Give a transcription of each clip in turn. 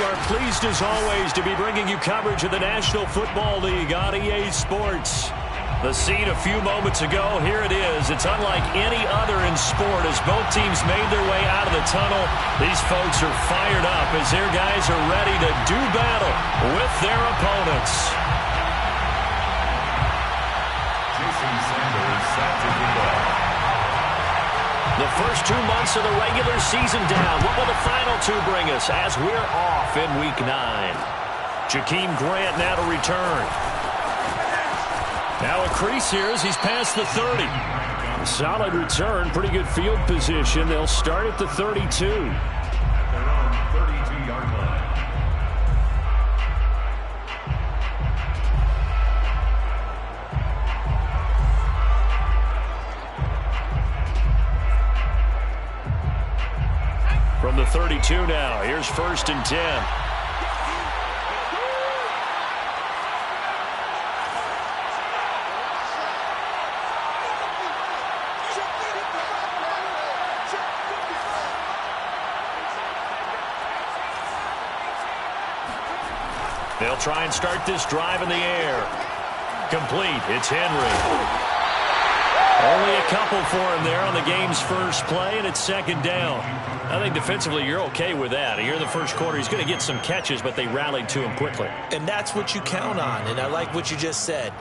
are pleased as always to be bringing you coverage of the National Football League on EA Sports. The scene a few moments ago, here it is. It's unlike any other in sport as both teams made their way out of the tunnel. These folks are fired up as their guys are ready to do battle with their opponents. The first 2 months of the regular season down. What will the final two bring us as we're off in Week 9? Jakeem Grant now to return. Now a crease here as he's past the 30. Solid return, pretty good field position. They'll start at the 32. Their own 32-yard line. From the 32 now, here's 1st and 10. They'll try and start this drive in the air. Complete. It's Henry. Only a couple for him there on the game's first play, and it's 2nd down. I think defensively you're okay with that. Here in the first quarter, he's going to get some catches, but they rallied to him quickly. And that's what you count on, and I like what you just said.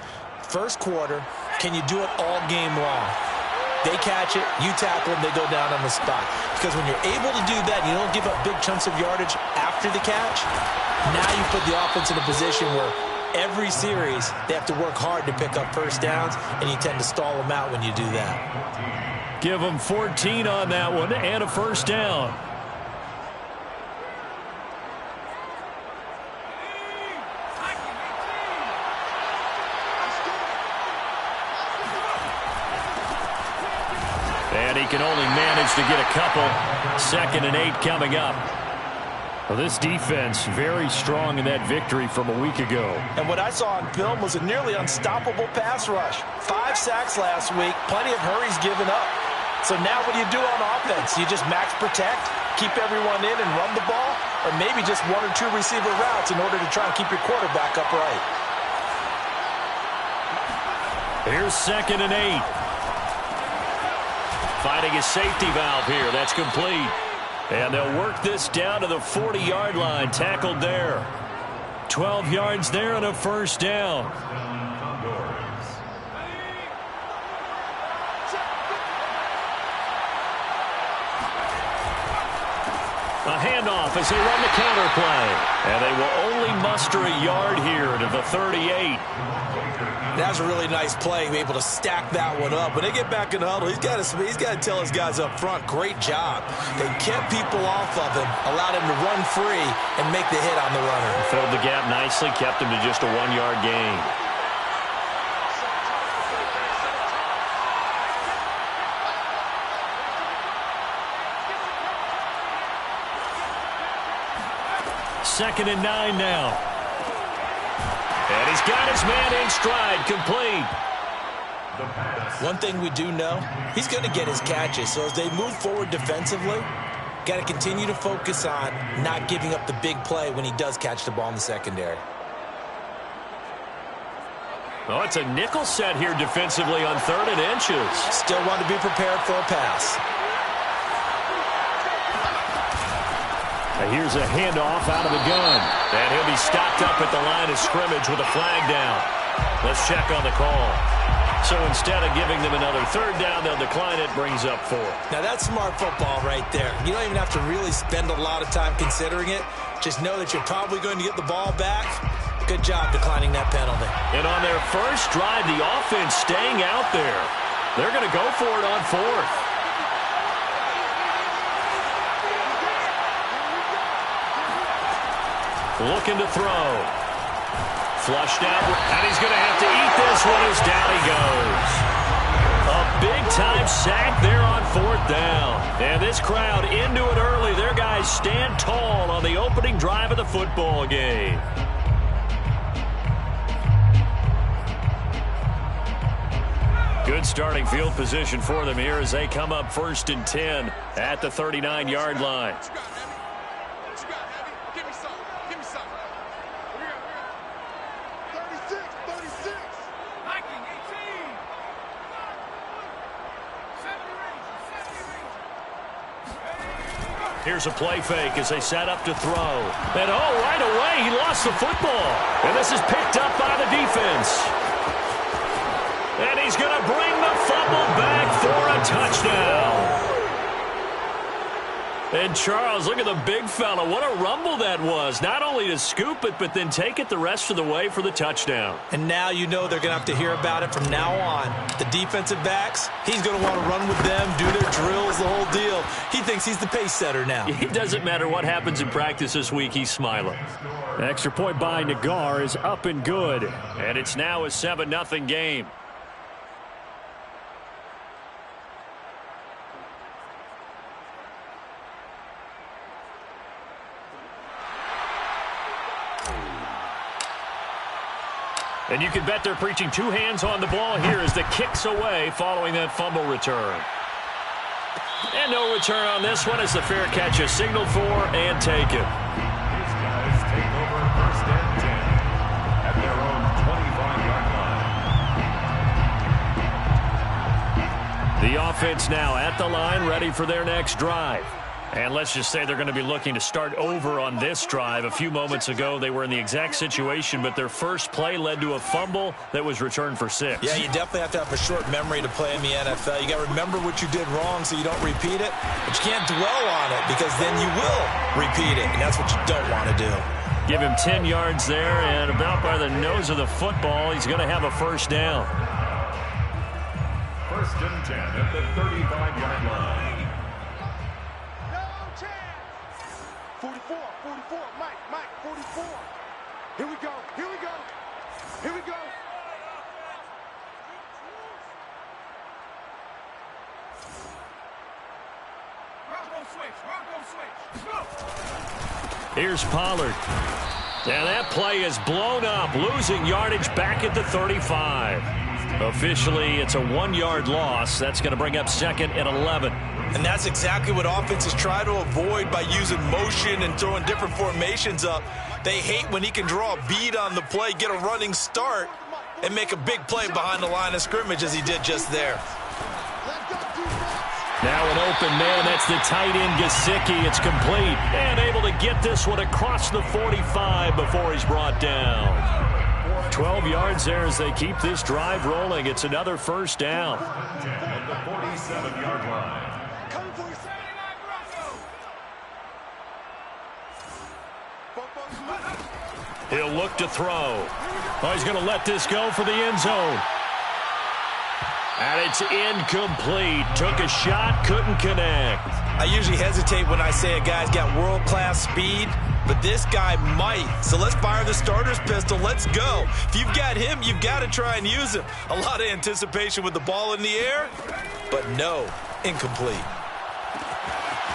First quarter, can you do it all game long? They catch it, you tackle them, they go down on the spot. Because when you're able to do that, you don't give up big chunks of yardage after the catch. Now you put the offense in a position where every series they have to work hard to pick up first downs, and you tend to stall them out when you do that. Give them 14 on that one and a 1st down. And he can only manage to get a couple. 2nd and 8 coming up. Well, this defense very strong in that victory from a week ago. And what I saw on film was a nearly unstoppable pass rush. 5 sacks last week, plenty of hurries given up. So now what do you do on offense? You just max protect, keep everyone in and run the ball, or maybe just 1 or 2 receiver routes in order to try and keep your quarterback upright. Here's 2nd and 8. Finding a safety valve here. That's complete. And they'll work this down to the 40-yard line. Tackled there. 12 yards there and a 1st down. A handoff as they run the counter play. And they will only muster a yard here to the 38. That was a really nice play, able to stack that one up. When they get back in the huddle, he's got to tell his guys up front, great job. They kept people off of him, allowed him to run free and make the hit on the runner. Filled the gap nicely, kept him to just a 1-yard gain. Second and 9 now. And he's got his man in stride, complete. One thing we do know, he's going to get his catches. So as they move forward defensively, got to continue to focus on not giving up the big play when he does catch the ball in the secondary. Oh, it's a nickel set here defensively on 3rd and inches. Still want to be prepared for a pass. Here's a handoff out of the gun. And he'll be stopped up at the line of scrimmage with a flag down. Let's check on the call. So instead of giving them another 3rd down, they'll decline it, brings up 4. Now that's smart football right there. You don't even have to really spend a lot of time considering it. Just know that you're probably going to get the ball back. Good job declining that penalty. And on their first drive, the offense staying out there. They're going to go for it on 4th. Looking to throw. Flushed out, and he's going to have to eat this one as down he goes. A big-time sack there on 4th down. And this crowd into it early. Their guys stand tall on the opening drive of the football game. Good starting field position for them here as they come up 1st and 10 at the 39-yard line. Here's a play fake as they set up to throw. And right away, he lost the football. And this is picked up by the defense. And he's going to bring the fumble back for a touchdown. And Charles, look at the big fella. What a rumble that was. Not only to scoop it, but then take it the rest of the way for the touchdown. And now you know they're going to have to hear about it from now on. The defensive backs, he's going to want to run with them, do their drills, the whole deal. He thinks he's the pace setter now. It doesn't matter what happens in practice this week, he's smiling. The extra point by Nagar is up and good. And it's now a 7-0 game. And you can bet they're preaching two hands on the ball here as the kick's away following that fumble return. And no return on this one as the fair catch is signaled for and taken. These guys take over 1st and 10 at their own 25-yard line. The offense now at the line, ready for their next drive. And let's just say they're going to be looking to start over on this drive. A few moments ago, they were in the exact situation, but their first play led to a fumble that was returned for 6. Yeah, you definitely have to have a short memory to play in the NFL. You got to remember what you did wrong so you don't repeat it, but you can't dwell on it because then you will repeat it, and that's what you don't want to do. Give him 10 yards there, and about by the nose of the football, he's going to have a first down. 1st and 10 at the 35-yard line. 44, Mike, 44. Here we go. Here's Pollard. And that play is blown up, losing yardage back at the 35. Officially, it's a 1-yard loss. That's going to bring up 2nd and 11. And that's exactly what offenses try to avoid by using motion and throwing different formations up. They hate when he can draw a bead on the play, get a running start, and make a big play behind the line of scrimmage as he did just there. Now an open man. That's the tight end, Gesicki. It's complete. And able to get this one across the 45 before he's brought down. 12 yards there as they keep this drive rolling. It's another first down. 10 at the 47-yard line. He'll look to throw. He's going to let this go for the end zone. And it's incomplete. Took a shot, couldn't connect. I usually hesitate when I say a guy's got world-class speed, but this guy might. So let's fire the starter's pistol. Let's go. If you've got him, you've got to try and use him. A lot of anticipation with the ball in the air, but no, incomplete.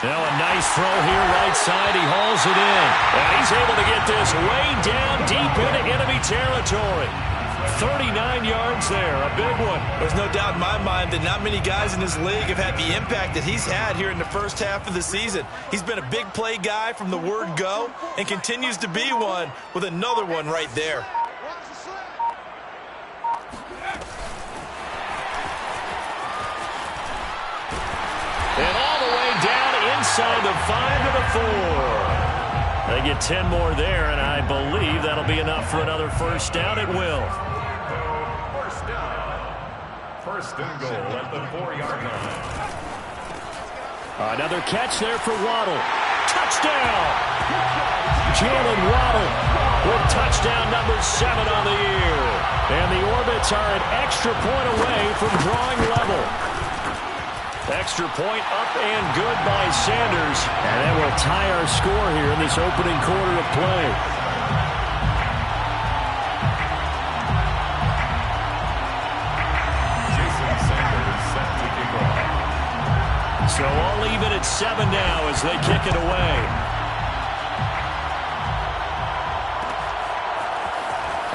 Now a nice throw here right side. He hauls it in. And he's able to get this way down deep into enemy territory. 39 yards there, a big one. There's no doubt in my mind that not many guys in this league have had the impact that he's had here in the first half of the season. He's been a big play guy from the word go and continues to be one with another one right there. And all the way down inside the 5 to the 4. They get 10 more there, and I believe that'll be enough for another first down. It will. First down. 1st and goal at the 4-yard line. Another catch there for Waddle. Touchdown! Jalen Waddle with touchdown number 7 on the year. And the Orbits are an extra point away from drawing level. Extra point up and good by Sanders. And that will tie our score here in this opening quarter of play. Jason Sanders set to kick off. So all even at 7 now as they kick it away.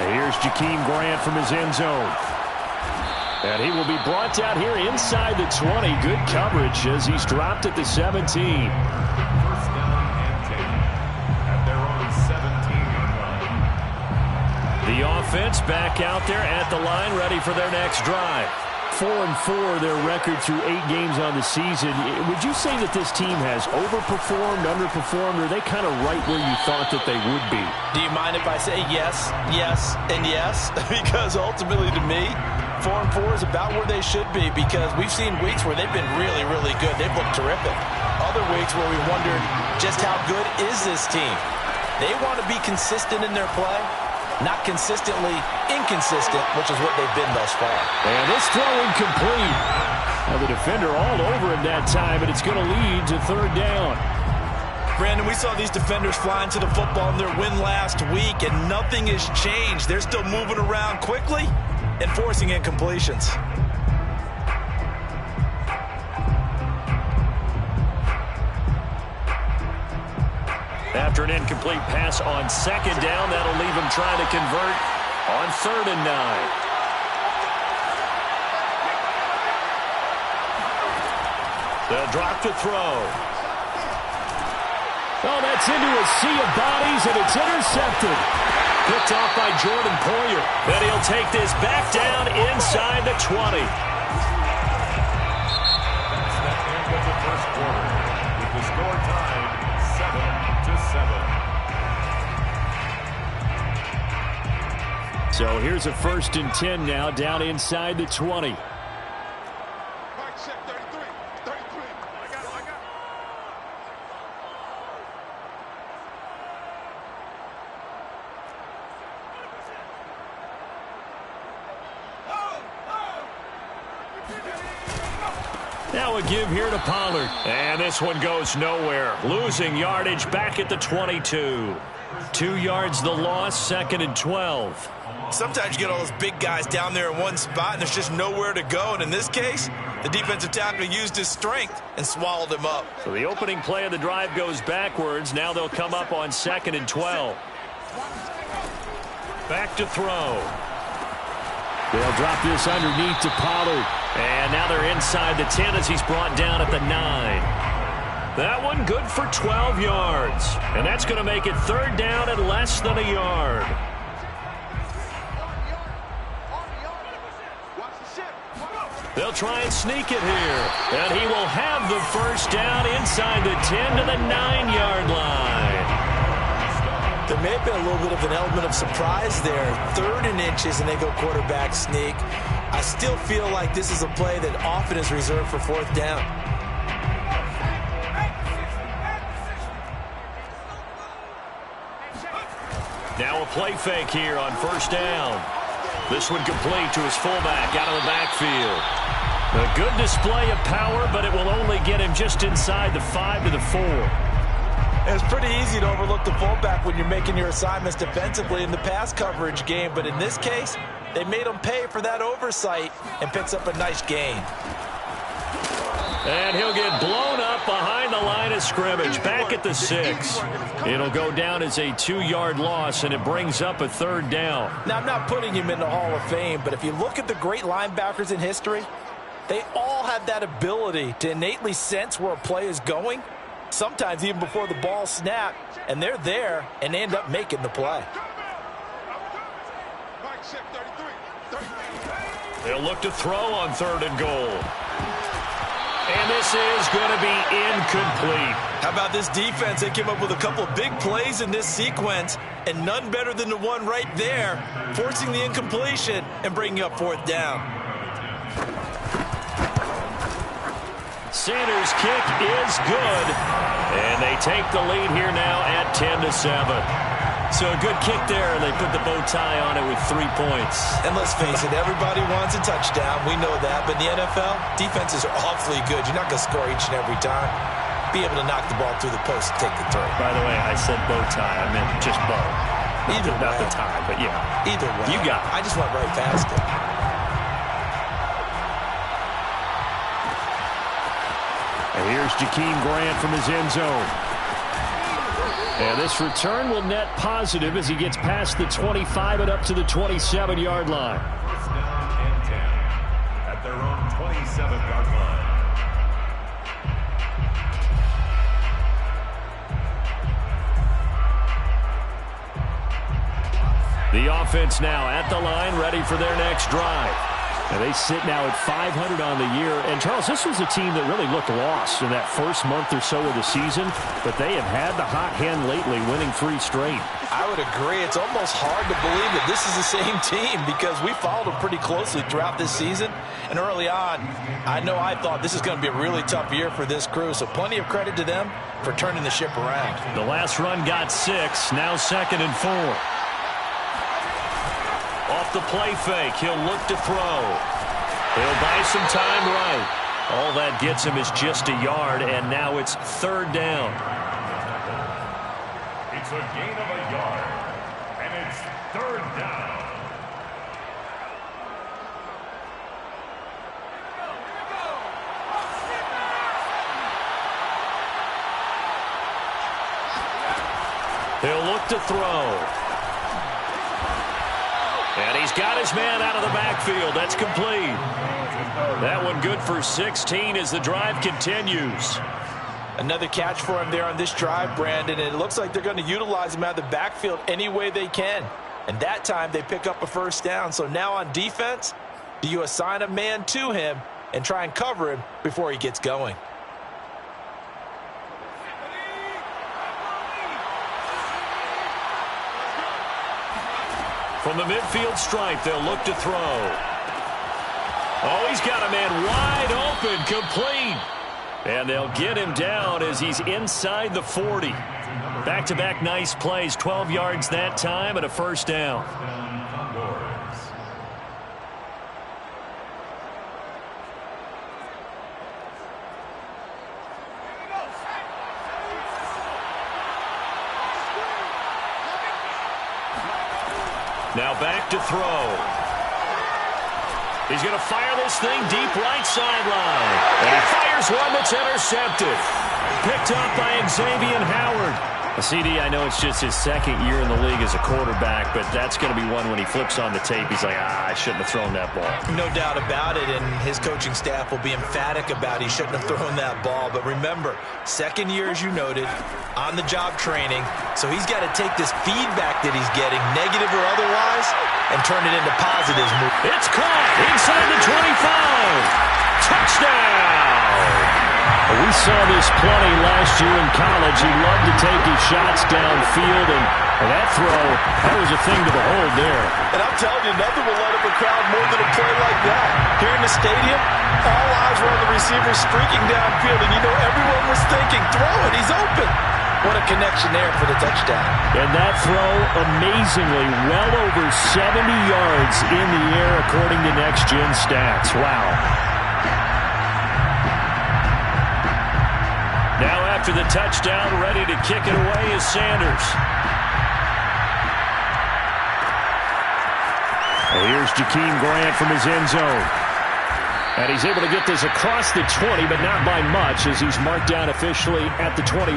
And here's Jakeem Grant from his end zone. And he will be brought down here inside the 20. Good coverage as he's dropped at the 17. 1st down and 10 at their own 17-yard line. The offense back out there at the line, ready for their next drive. 4-4, their record through 8 games on the season. Would you say that this team has overperformed, underperformed, or are they kind of right where you thought that they would be? Do you mind if I say yes, yes, and yes? Because ultimately to me, 4-4 is about where they should be, because we've seen weeks where they've been really, really good. They've looked terrific. Other weeks where we wondered just how good is this team. They want to be consistent in their play. Not consistently inconsistent, which is what they've been thus far. And this throw incomplete. Now the defender all over him that time, and it's going to lead to third down. Brandon, we saw these defenders flying to the football in their win last week, and nothing has changed. They're still moving around quickly and forcing incompletions. After an incomplete pass on second down, that'll leave him trying to convert on 3rd and 9. They'll drop to throw. Oh, that's into a sea of bodies, and it's intercepted. Picked off by Jordan Poyer. Then he'll take this back down inside the 20. That's the end of the first quarter, with the score tied 7-7. So here's a 1st and 10 now, down inside the 20. Mike check 33. 33. I got it. Now a give here to Pollard. And this one goes nowhere. Losing yardage back at the 22. 2 yards the loss, 2nd and 12. Sometimes you get all those big guys down there in one spot, and there's just nowhere to go. And in this case, the defensive tackle used his strength and swallowed him up. So the opening play of the drive goes backwards. Now they'll come up on 2nd and 12. Back to throw. They'll drop this underneath to Pollard. And now they're inside the 10 as he's brought down at the 9. That one good for 12 yards. And that's going to make it 3rd down and less than a yard. They'll try and sneak it here. And he will have the 1st down inside the 10 to the 9-yard line. There may have been a little bit of an element of surprise there. 3rd and inches, and they go quarterback sneak. I still feel like this is a play that often is reserved for 4th down. Now a play fake here on 1st down. This one complete to his fullback out of the backfield. A good display of power, but it will only get him just inside the 5 to the 4. It's pretty easy to overlook the fullback when you're making your assignments defensively in the pass coverage game, but in this case, they made him pay for that oversight and picks up a nice gain. And he'll get blown up behind the line of scrimmage, back at the 6. It'll go down as a 2-yard loss, and it brings up a 3rd down. Now, I'm not putting him in the Hall of Fame, but if you look at the great linebackers in history, they all have that ability to innately sense where a play is going, sometimes even before the ball snapped, and they're there and they end up making the play. They'll look to throw on 3rd and goal. And this is going to be incomplete. How about this defense? They came up with a couple of big plays in this sequence, and none better than the one right there, forcing the incompletion and bringing up 4th down. Sanders' kick is good, and they take the lead here now at 10-7. So a good kick there, and they put the bow tie on it with 3 points. And let's face it, everybody wants a touchdown. We know that. But in the NFL, defenses are awfully good. You're not going to score each and every time. Be able to knock the ball through the post and take the throw. By the way, I said bow tie. I meant just bow. Either way. Not the tie, but yeah. Either way. You got it. I just went right past it. And here's Jakeem Grant from his end zone. And this return will net positive as he gets past the 25 and up to the 27-yard line. 1st down and 10 at their own 27-yard line. The offense now at the line, ready for their next drive. And they sit now at 500 on the year. And, Charles, this was a team that really looked lost in that first month or so of the season, but they have had the hot hand lately, winning 3 straight. I would agree. It's almost hard to believe that this is the same team because we followed them pretty closely throughout this season. And early on, I thought this is going to be a really tough year for this crew, so plenty of credit to them for turning the ship around. The last run got 6, now 2nd and 4. Off the play fake, he'll look to throw. He'll buy some time right. All that gets him is just a yard, and now it's 3rd down. It's a gain of a yard, and it's 3rd down. He'll look to throw. And he's got his man out of the backfield. That's complete. That one good for 16 as the drive continues. Another catch for him there on this drive, Brandon. And it looks like they're going to utilize him out of the backfield any way they can. And that time they pick up a 1st down. So now on defense, do you assign a man to him and try and cover him before he gets going? From the midfield stripe, they'll look to throw. Oh, he's got a man wide open, complete. And they'll get him down as he's inside the 40. Back-to-back nice plays, 12 yards that time and a 1st down. Now back to throw. He's going to fire this thing deep right sideline. And he fires one that's intercepted. Picked up by Xavier Howard. CD, I know it's just his 2nd year in the league as a quarterback, but that's going to be one when he flips on the tape. He's like, I shouldn't have thrown that ball. No doubt about it, and his coaching staff will be emphatic about he shouldn't have thrown that ball. But remember, 2nd year, as you noted, on-the-job training, so he's got to take this feedback that he's getting, negative or otherwise, and turn it into positives. It's caught inside the 25. Touchdown! We saw this plenty last year in college. He loved to take his shots downfield, and that throw, that was a thing to behold there. And I'm telling you, nothing will light up a crowd more than a play like that. Here in the stadium, all eyes were on the receiver streaking downfield, and you know everyone was thinking, throw it, he's open. What a connection there for the touchdown. And that throw, amazingly, well over 70 yards in the air according to Next Gen Stats. Wow. Now after the touchdown, ready to kick it away is Sanders. Here's Jakeem Grant from his end zone. And he's able to get this across the 20, but not by much as he's marked down officially at the 21.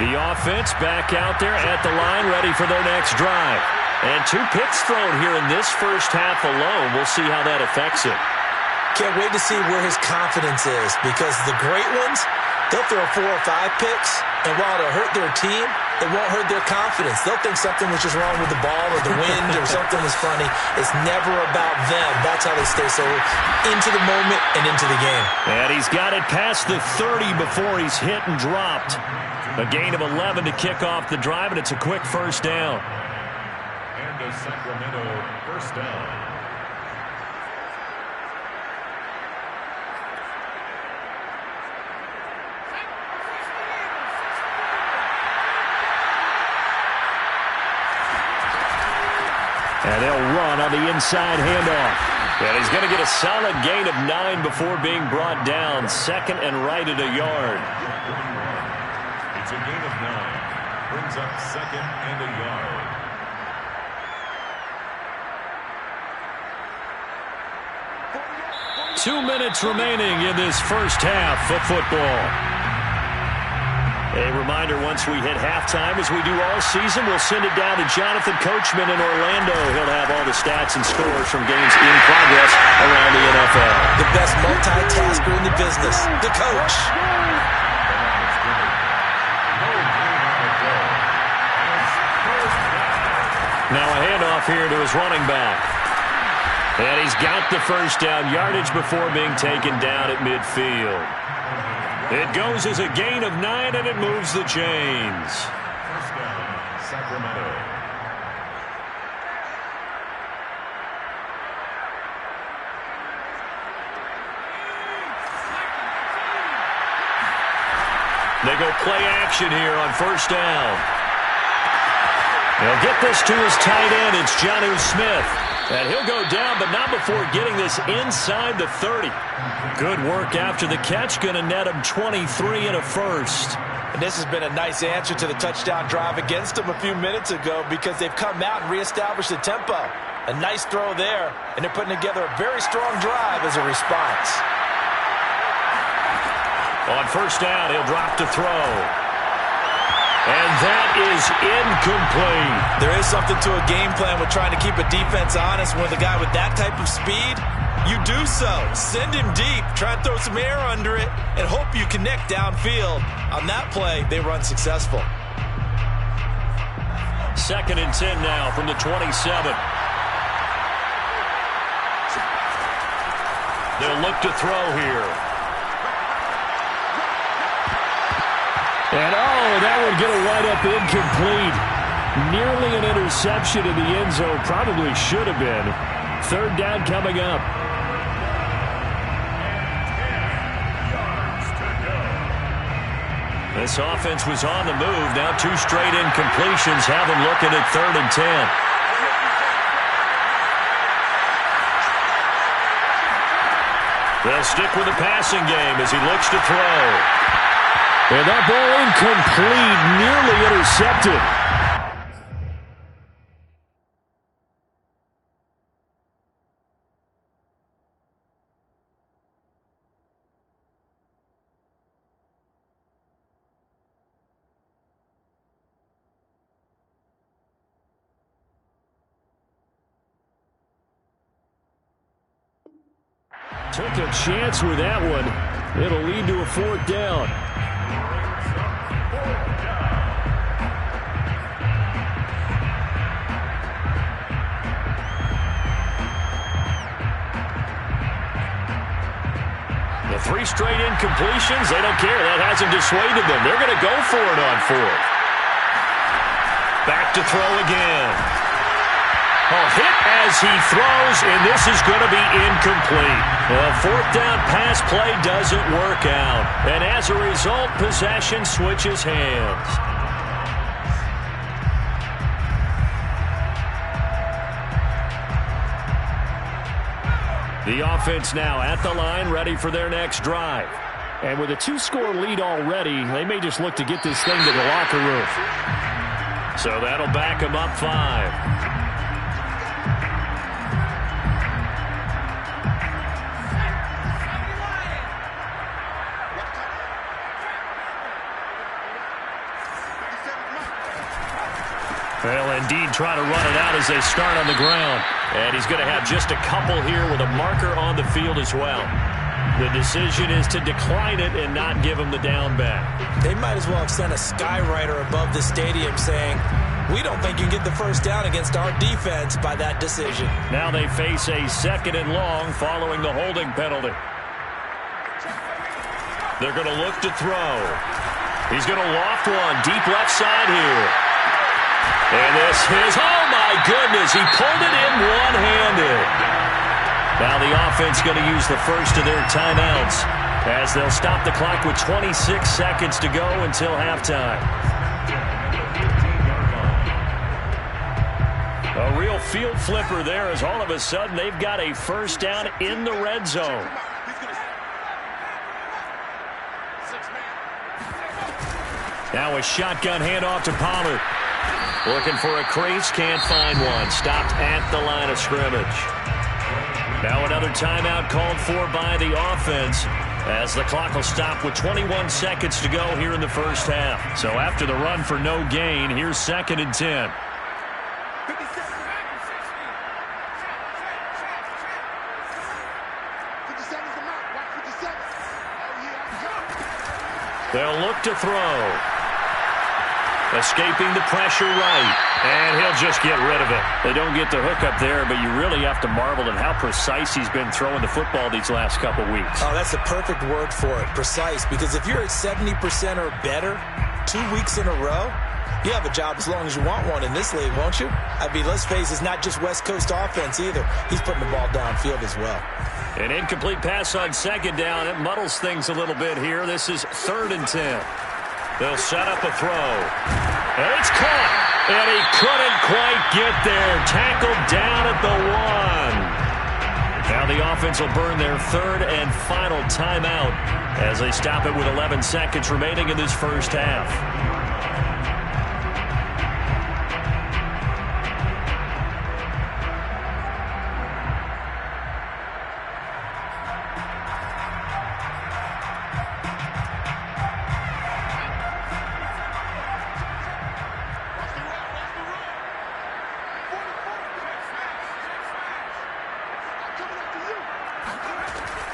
The offense back out there at the line, ready for their next drive. And 2 picks thrown here in this first half alone. We'll see how that affects him. Can't wait to see where his confidence is, because the great ones, they'll throw 4 or 5 picks, and while it'll hurt their team, it won't hurt their confidence. They'll think something was just wrong with the ball or the wind or something was funny. It's never about them. That's how they stay so into the moment and into the game. And he's got it past the 30 before he's hit and dropped. A gain of 11 to kick off the drive, and it's a quick 1st down. And a Sacramento 1st down. And they'll run on the inside handoff. And he's going to get a solid gain of 9 before being brought down. 2nd and right at a yard. It's a gain of 9. Brings up 2nd and a yard. Two minutes remaining in this first half of football. A reminder, once we hit halftime, as we do all season, we'll send it down to Jonathan Coachman in Orlando. He'll have all the stats and scores from games in progress around the NFL. The best multitasker in the business, the coach. Now a handoff here to his running back. And he's got the first down yardage before being taken down at midfield. It goes as a gain of 9, and it moves the chains. First down, Sacramento. They go play action here on first down. They'll get this to his tight end. It's Jonnu Smith. And he'll go down, but not before getting this inside the 30. Good work after the catch. Going to net him 23 and a first. And this has been a nice answer to the touchdown drive against them a few minutes ago because they've come out and reestablished the tempo. A nice throw there, and they're putting together a very strong drive as a response. On first down, he'll drop to throw. And that is incomplete. There is something to a game plan with trying to keep a defense honest. With a guy with that type of speed, you do so. Send him deep. Try and throw some air under it and hope you connect downfield. On that play, they run successful. 2nd and 10 now from the 27. They'll look to throw here. And, that would get a wide-up incomplete. Nearly an interception in the end zone. Probably should have been. 3rd down coming up. This offense was on the move. Now 2 straight incompletions have them looking at 3rd and 10. They'll stick with the passing game as he looks to throw. And that ball incomplete, nearly intercepted. Took a chance with that one. It'll lead to a 4th down. The 3 straight incompletions, they don't care. That hasn't dissuaded them. They're going to go for it on 4th. Back to throw again. Hit as he throws, and this is going to be incomplete. The 4th down pass play doesn't work out. And as a result, possession switches hands. The offense now at the line, ready for their next drive. And with a 2-score lead already, they may just look to get this thing to the locker room. So that'll back them up 5. They'll indeed try to run it out as they start on the ground. And he's going to have just a couple here with a marker on the field as well. The decision is to decline it and not give him the down back. They might as well have sent a skywriter above the stadium saying, we don't think you can get the first down against our defense by that decision. Now they face a 2nd and long following the holding penalty. They're going to look to throw. He's going to loft one deep left side here. And this is, oh my goodness, he pulled it in one-handed. Now the offense going to use the first of their timeouts as they'll stop the clock with 26 seconds to go until halftime. A real field flipper there as all of a sudden they've got a first down in the red zone. Now a shotgun handoff to Pollard. Looking for a crease, can't find one. Stopped at the line of scrimmage. Now another timeout called for by the offense as the clock will stop with 21 seconds to go here in the first half. So after the run for no gain, here's 2nd and 10. They'll look to throw. Escaping the pressure right. And he'll just get rid of it. They don't get the hook up there, but you really have to marvel at how precise he's been throwing the football these last couple weeks. Oh, that's the perfect word for it, precise. Because if you're at 70% or better 2 weeks in a row, you have a job as long as you want one in this league, won't you? I mean, let's face it, it's not just West Coast offense either. He's putting the ball downfield as well. An incomplete pass on second down. It muddles things a little bit here. This is 3rd and 10. They'll set up a throw. And it's caught. And he couldn't quite get there. Tackled down at the 1. Now the offense will burn their 3rd and final timeout as they stop it with 11 seconds remaining in this first half.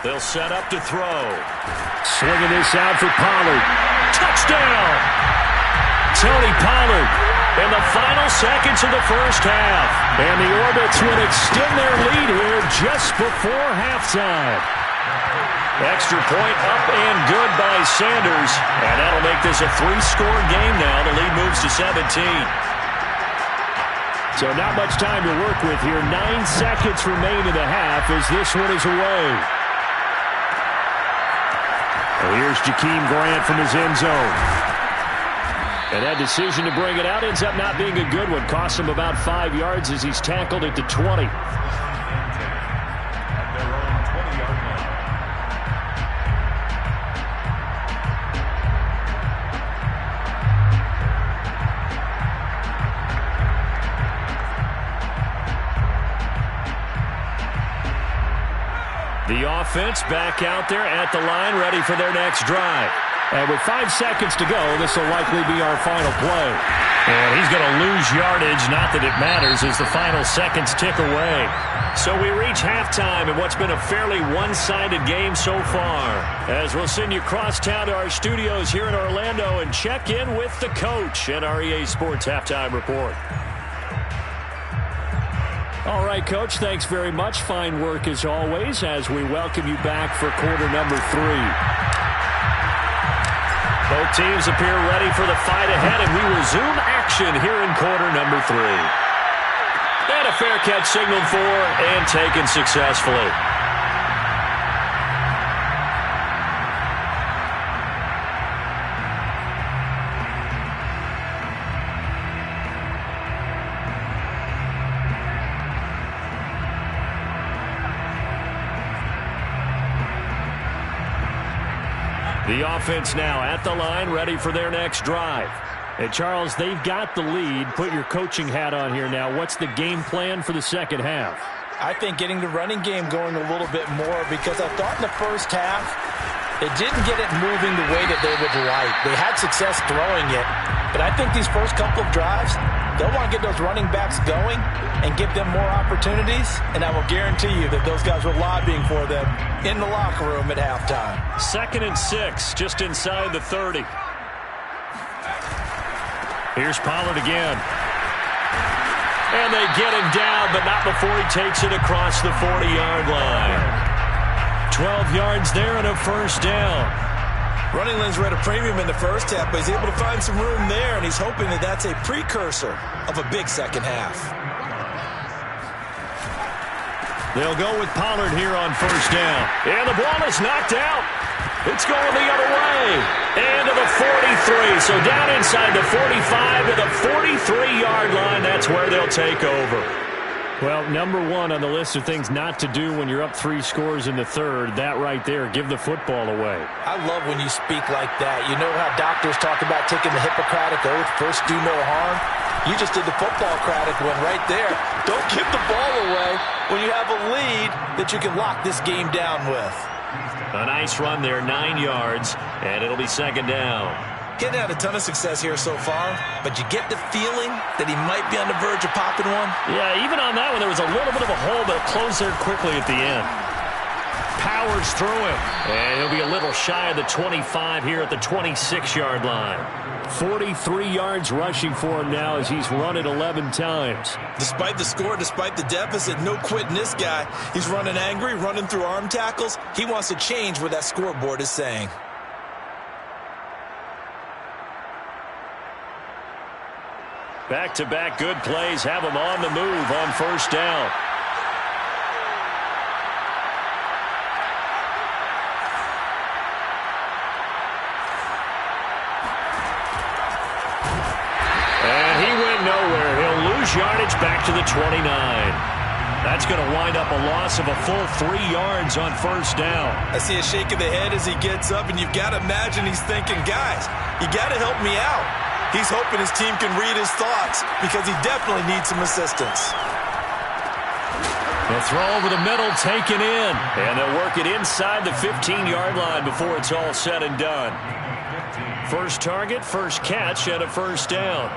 They'll set up to throw. Swinging this out for Pollard. Touchdown! Tony Pollard in the final seconds of the first half. And the Orbits would extend their lead here just before halftime. Extra point up and good by Sanders. And that'll make this a 3-score game now. The lead moves to 17. So not much time to work with here. 9 seconds remain in the half as this one is away. Well, here's Jakeem Grant from his end zone. And that decision to bring it out ends up not being a good one. Costs him about 5 yards as he's tackled at the 20. The offense back out there at the line, ready for their next drive. And with 5 seconds to go, this will likely be our final play. And he's going to lose yardage, not that it matters, as the final seconds tick away. So we reach halftime in what's been a fairly one-sided game so far. As we'll send you crosstown to our studios here in Orlando and check in with the coach at our EA Sports Halftime Report. All right, Coach, thanks very much. Fine work as always as we welcome you back for quarter number 3. Both teams appear ready for the fight ahead, and we resume action here in quarter number 3. And a fair catch signaled for and taken successfully. The offense now at the line, ready for their next drive. And, Charles, they've got the lead. Put your coaching hat on here now. What's the game plan for the second half? I think getting the running game going a little bit more because I thought in the first half they didn't get it moving the way that they would like. They had success throwing it, but I think these first couple of drives, they'll want to get those running backs going and give them more opportunities, and I will guarantee you that those guys were lobbying for them in the locker room at halftime. 2nd and 6, just inside the 30. Here's Pollard again. And they get him down, but not before he takes it across the 40-yard line. 12 yards there and a first down. Running lanes were at a premium in the first half, but he's able to find some room there, and he's hoping that that's a precursor of a big second half. They'll go with Pollard here on first down. And the ball is knocked out. It's going the other way. And to the 43. So down inside the 45 to the 43-yard line. That's where they'll take over. Well, number 1 on the list of things not to do when you're up 3 scores in the third. That right there, give the football away. I love when you speak like that. You know how doctors talk about taking the Hippocratic Oath, first do no harm? You just did the football-cratic one right there. Don't give the ball away when you have a lead that you can lock this game down with. A nice run there, 9 yards, and it'll be second down. Getting had a ton of success here so far, but you get the feeling that he might be on the verge of popping one. Yeah, even on that one, there was a little bit of a hole, but it closed there quickly at the end. Powers through him, and he'll be a little shy of the 25 here at the 26-yard line. 43 yards rushing for him now as he's run it 11 times. Despite the score, despite the deficit, no quitting this guy. He's running angry, running through arm tackles. He wants to change what that scoreboard is saying. Back-to-back good plays have him on the move on first down. Yardage back to the 29. That's going to wind up a loss of a full 3 yards on first down. I see a shake of the head as he gets up, and you've got to imagine he's thinking, guys, you got to help me out. He's hoping his team can read his thoughts because he definitely needs some assistance. The throw over the middle taken in, and they'll work it inside the 15-yard line before it's all said and done. First target, first catch, and a first down.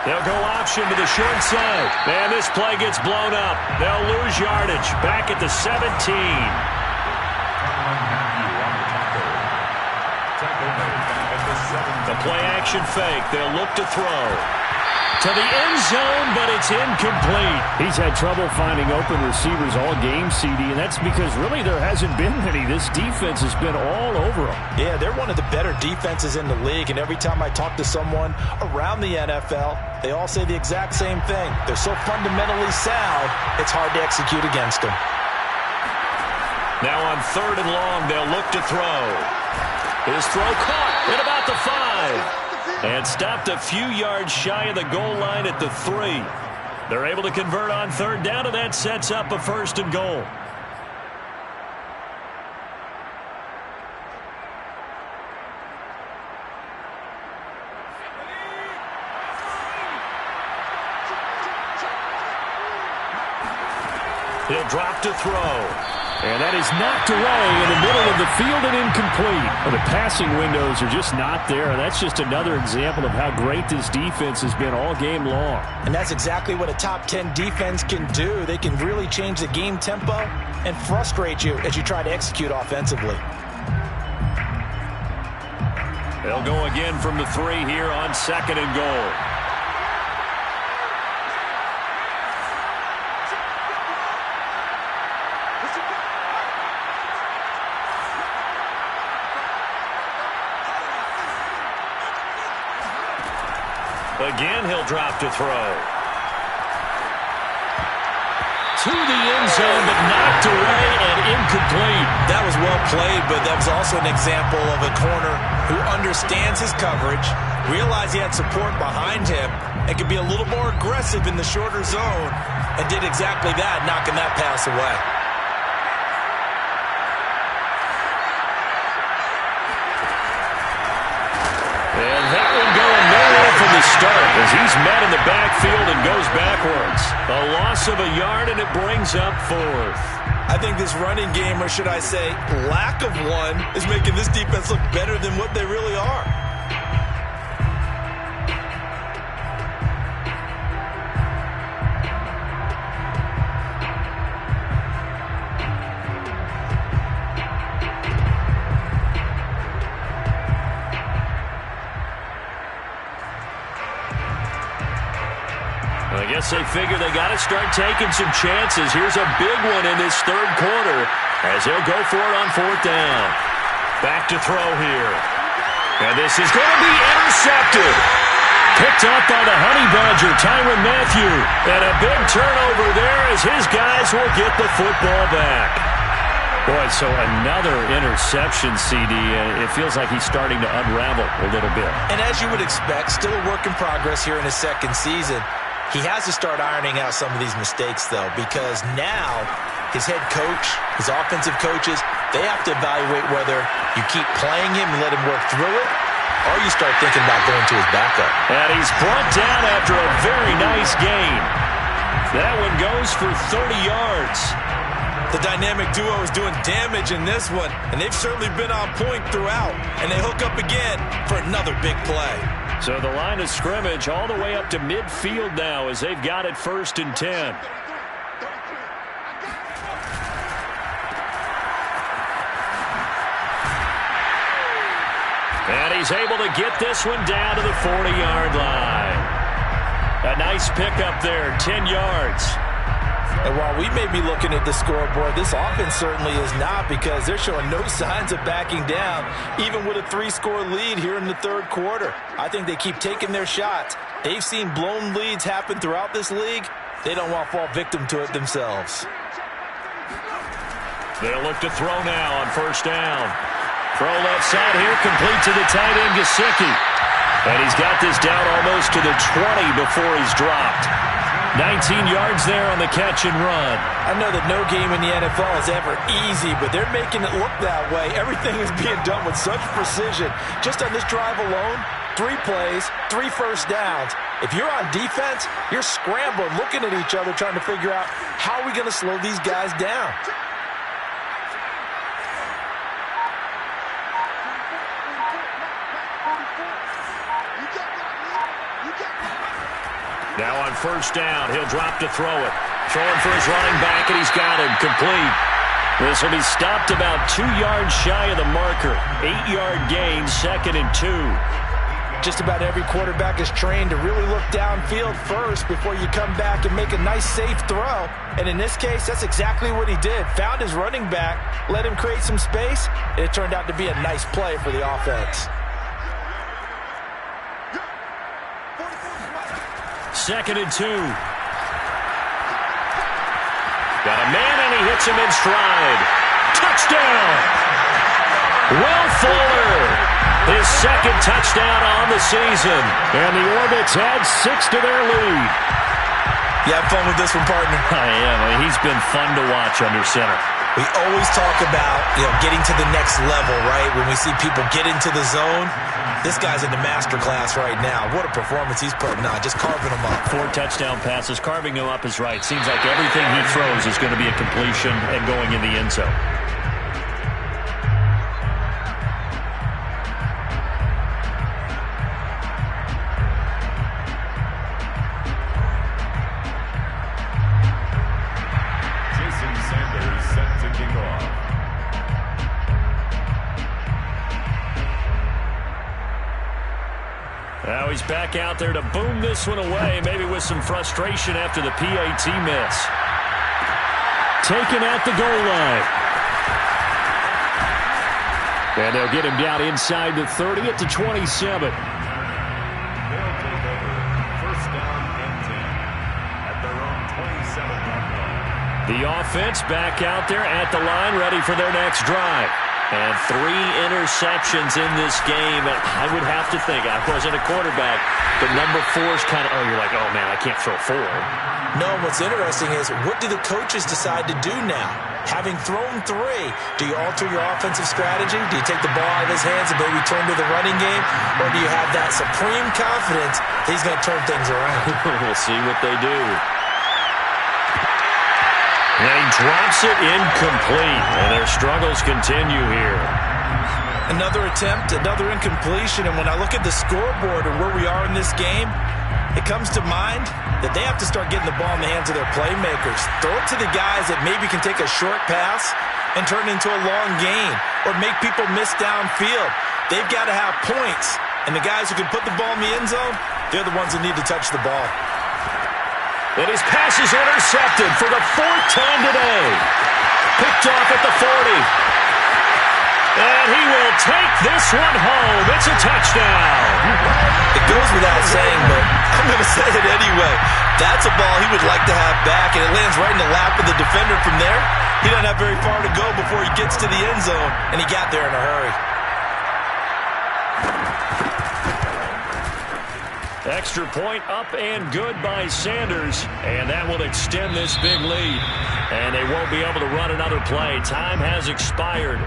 They'll go option to the short side. And this play gets blown up. They'll lose yardage. Back at the 17. The play action fake. They'll look to throw. To the end zone, but it's incomplete. He's had trouble finding open receivers all game, CD, and that's because really there hasn't been many. This defense has been all over them. Yeah, they're one of the better defenses in the league, and every time I talk to someone around the NFL, they all say the exact same thing. They're so fundamentally sound, it's hard to execute against them. Now on 3rd and long, they'll look to throw. His throw caught at about the 5. And stopped a few yards shy of the goal line at the 3. They're able to convert on 3rd down, and that sets up a 1st and goal. He'll drop to throw. And that is knocked away in the middle of the field and incomplete. Well, the passing windows are just not there. That's just another example of how great this defense has been all game long. And that's exactly what a top 10 defense can do. They can really change the game tempo and frustrate you as you try to execute offensively. They'll go again from the 3 here on 2nd and goal. Again, he'll drop to throw. To the end zone, but knocked away and incomplete. That was well played, but that was also an example of a corner who understands his coverage, realized he had support behind him, and could be a little more aggressive in the shorter zone, and did exactly that, knocking that pass away. And that one going nowhere from the start as he's met in the backfield and goes backwards. A loss of a yard, and it brings up 4th. I think this running game, or should I say lack of one, is making this defense look better than what they really are. I guess they figure they got to start taking some chances. Here's a big one in this 3rd quarter as they'll go for it on 4th down. Back to throw here. And this is going to be intercepted. Picked up by the Honey Badger, Tyrann Mathieu. And a big turnover there as his guys will get the football back. Boy, so another interception, CD. It feels like he's starting to unravel a little bit. And as you would expect, still a work in progress here in his 2nd season. He has to start ironing out some of these mistakes, though, because now his head coach, his offensive coaches, they have to evaluate whether you keep playing him and let him work through it, or you start thinking about going to his backup. And he's brought down after a very nice gain. That one goes for 30 yards. The dynamic duo is doing damage in this one, and they've certainly been on point throughout, and they hook up again for another big play. So the line of scrimmage all the way up to midfield now as they've got it 1st and 10. And he's able to get this one down to the 40-yard line. A nice pickup there, 10 yards. And while we may be looking at the scoreboard, this offense certainly is not, because they're showing no signs of backing down, even with a 3-score lead here in the 3rd quarter. I think they keep taking their shots. They've seen blown leads happen throughout this league. They don't want to fall victim to it themselves. They'll look to throw now on 1st down. Throw left side here, complete to the tight end, Gesicki. And he's got this down almost to the 20 before he's dropped. 19 yards there on the catch and run. I know that no game in the NFL is ever easy, but they're making it look that way. Everything is being done with such precision. Just on this drive alone, 3 plays, 3 first downs. If you're on defense, you're scrambling, looking at each other, trying to figure out how are we going to slow these guys down. Now on 1st down, he'll drop to throw it. Throwing for his running back, and he's got him complete. This will be stopped about 2 yards shy of the marker. 8-yard gain, 2nd and 2. Just about every quarterback is trained to really look downfield first before you come back and make a nice, safe throw. And in this case, that's exactly what he did. Found his running back, let him create some space, and it turned out to be a nice play for the offense. 2nd and 2. Got a man, and he hits him in stride. Touchdown! Will Fuller, his 2nd touchdown on the season. And the Orbits add 6 to their lead. You have fun with this one, partner? I am. I mean, he's been fun to watch under center. We always talk about, getting to the next level, right? When we see people get into the zone, this guy's in the master class right now. What a performance he's putting on, just carving them up. 4 touchdown passes, carving him up is right. Seems like everything he throws is going to be a completion and going in the end zone. Now he's back out there to boom this one away, maybe with some frustration after the PAT miss. Taken at the goal line. And they'll get him down inside the 30 at the 27. They'll take over 1st down and 10 at their own 27-yard line. The offense back out there at the line, ready for their next drive. And 3 interceptions in this game. And I would have to think, I wasn't a quarterback, but number 4 is kind of, you're like, oh, man, I can't throw 4. No, what's interesting is, what do the coaches decide to do now? Having thrown 3, do you alter your offensive strategy? Do you take the ball out of his hands and maybe turn to the running game? Or do you have that supreme confidence that he's going to turn things around? We'll see what they do. And he drops it incomplete. And their struggles continue here. Another attempt, another incompletion. And when I look at the scoreboard and where we are in this game, it comes to mind that they have to start getting the ball in the hands of their playmakers. Throw it to the guys that maybe can take a short pass and turn it into a long gain or make people miss downfield. They've got to have points. And the guys who can put the ball in the end zone, they're the ones that need to touch the ball. And his pass is intercepted for the 4th time today. Picked off at the 40. And he will take this one home. It's a touchdown. It goes without saying, but I'm going to say it anyway. That's a ball he would like to have back, and it lands right in the lap of the defender from there. He doesn't have very far to go before he gets to the end zone, and he got there in a hurry. Extra point up and good by Sanders, and that will extend this big lead. And they won't be able to run another play. Time has expired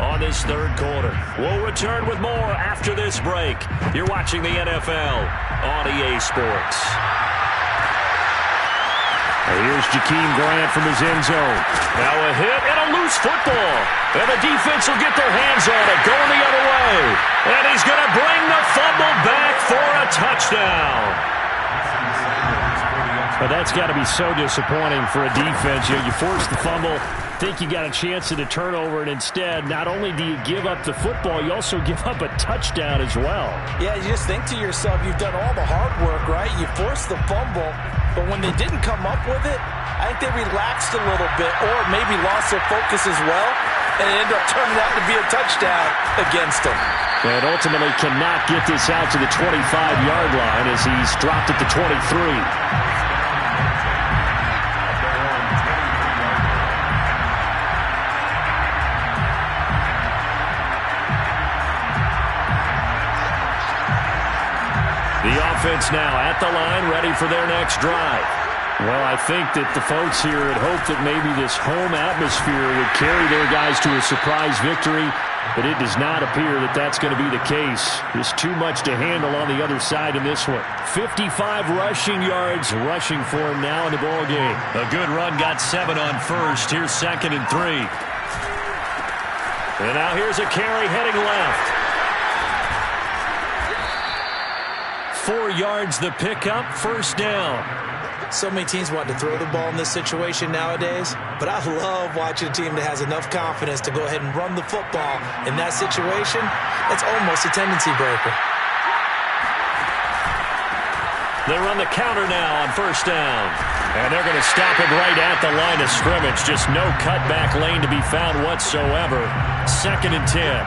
on this 3rd quarter. We'll return with more after this break. You're watching the NFL on EA Sports. Here's Jakeem Grant from his end zone. Now a hit and a loose football. And the defense will get their hands on it, going the other way. And he's going to bring the fumble back for a touchdown. Well, that's got to be so disappointing for a defense. You force the fumble, think you got a chance at a turnover, and instead, not only do you give up the football, you also give up a touchdown as well. Yeah, you just think to yourself, you've done all the hard work, right? You forced the fumble, but when they didn't come up with it, I think they relaxed a little bit or maybe lost their focus as well, and it ended up turning out to be a touchdown against them. And ultimately cannot get this out to the 25-yard line as he's dropped at the 23. The offense now at the line, ready for their next drive. Well, I think that the folks here had hoped that maybe this home atmosphere would carry their guys to a surprise victory, but it does not appear that that's going to be the case. There's too much to handle on the other side in this one. 55 rushing yards rushing for him now in the ballgame. A good run, got 7 on first. Here's 2nd and 3. And now here's a carry heading left. 4 yards the pickup, first down. So many teams want to throw the ball in this situation nowadays, but I love watching a team that has enough confidence to go ahead and run the football in that situation. That's almost a tendency breaker. They run the counter now on first down. And they're going to stop it right at the line of scrimmage. Just no cutback lane to be found whatsoever. 2nd and 10.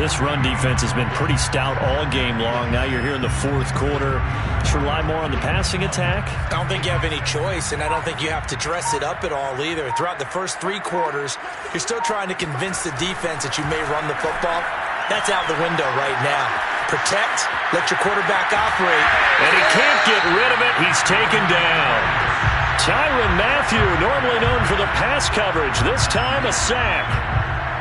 This run defense has been pretty stout all game long. Now you're here in the 4th quarter. Should rely more on the passing attack? I don't think you have any choice, and I don't think you have to dress it up at all either. Throughout the first 3 quarters, you're still trying to convince the defense that you may run the football. That's out the window right now. Protect, let your quarterback operate. And he can't get rid of it. He's taken down. Tyrann Mathieu, normally known for the pass coverage, this time a sack.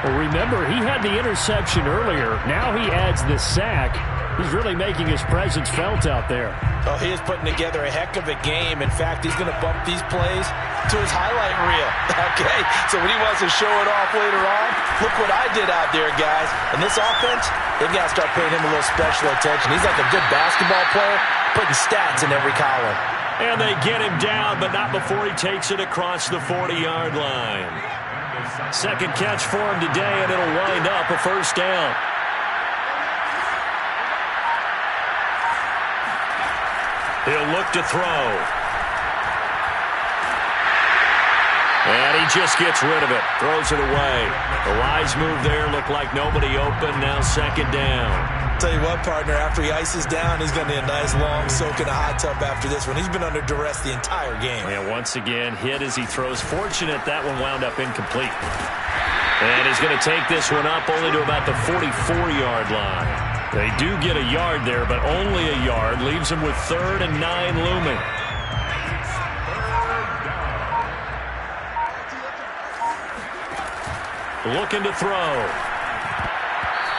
Well, remember, he had the interception earlier. Now he adds the sack. He's really making his presence felt out there. Oh, he is putting together a heck of a game. In fact, he's going to bump these plays to his highlight reel. Okay, so when he wants to show it off later on, look what I did out there, guys. And this offense, they've got to start paying him a little special attention. He's like a good basketball player, putting stats in every column. And they get him down, but not before he takes it across the 40-yard line. Second catch for him today, and it'll wind up a first down. He'll look to throw. And he just gets rid of it. Throws it away. A wise move there. Looked like nobody open. Now 2nd down. Tell you what, partner, after he ices down, he's going to need a nice long soak in a hot tub after this one. He's been under duress the entire game. And once again, hit as he throws. Fortunate that one wound up incomplete. And he's going to take this one up only to about the 44-yard line. They do get a yard there, but only a yard. Leaves him with 3rd and 9 looming. Looking to throw.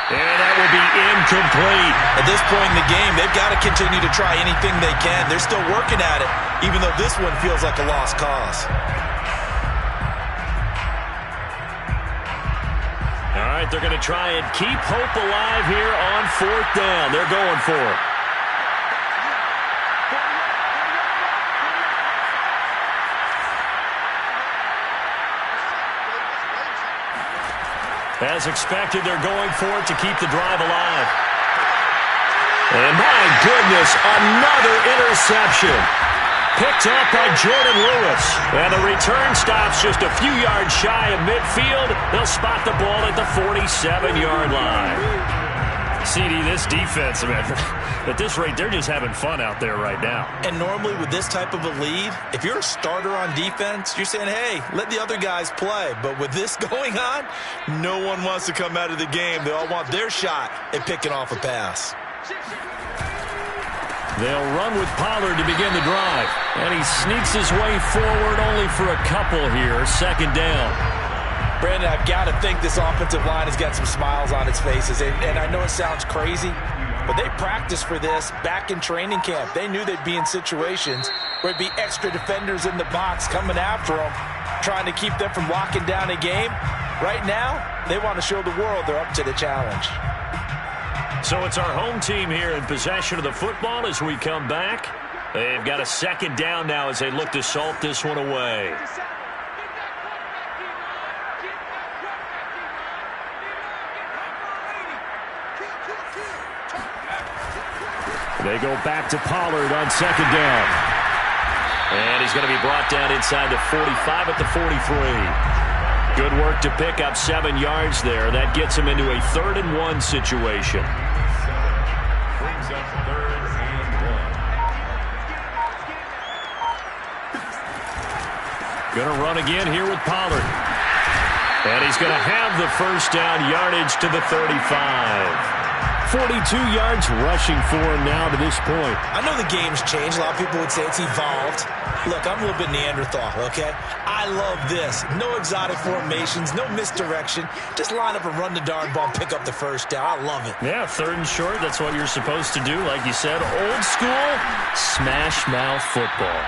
And that will be incomplete. At this point in the game, they've got to continue to try anything they can. They're still working at it, even though this one feels like a lost cause. All right, they're going to try and keep hope alive here on 4th down. They're going for it. As expected, they're going for it to keep the drive alive. And my goodness, another interception. Picked up by Jordan Lewis. And the return stops just a few yards shy of midfield. They'll spot the ball at the 47-yard line. CD, this defense, man, at this rate, they're just having fun out there right now. And normally with this type of a lead, if you're a starter on defense, you're saying, hey, let the other guys play. But with this going on, no one wants to come out of the game. They all want their shot at picking off a pass. They'll run with Pollard to begin the drive. And he sneaks his way forward only for a couple here. 2nd down. Brandon, I've got to think this offensive line has got some smiles on its faces. And I know it sounds crazy, But they practiced for this back in training camp. They knew they'd be in situations where it'd be extra defenders in the box coming after them, trying to keep them from locking down a game. Right now, they want to show the world they're up to the challenge. So it's our home team here in possession of the football as we come back. They've got a second down now as they look to salt this one away. They go back to Pollard on second down. And he's going to be brought down inside the 45 at the 43. Good work to pick up 7 yards there. That gets him into a 3rd and 1 situation. Brings up 3rd and 1. Going to run again here with Pollard. And he's going to have the first down, yardage to the 35. 42 yards rushing for him now to this point. I know the game's changed. A lot of people would say it's evolved. Look, I'm a little bit Neanderthal, okay? I love this. No exotic formations, no misdirection. Just line up and run the darn ball and pick up the first down. I love it. Yeah, 3rd and short, that's what you're supposed to do. Like you said, old school, smash mouth football.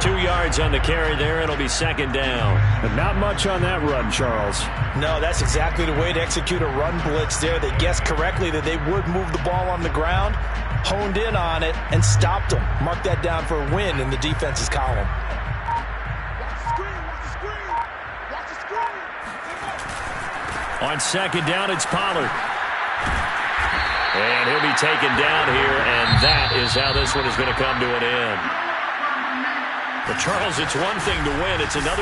2 yards on the carry there. It'll be 2nd down. And not much on that run, Charles. No, that's exactly the way to execute a run blitz there. They guessed correctly that they would move the ball on the ground, honed in on it, and stopped them. Mark that down for a win in the defense's column. On 2nd down, it's Pollard. And he'll be taken down here, and that is how this one is going to come to an end. But, Charles, it's one thing to win. It's another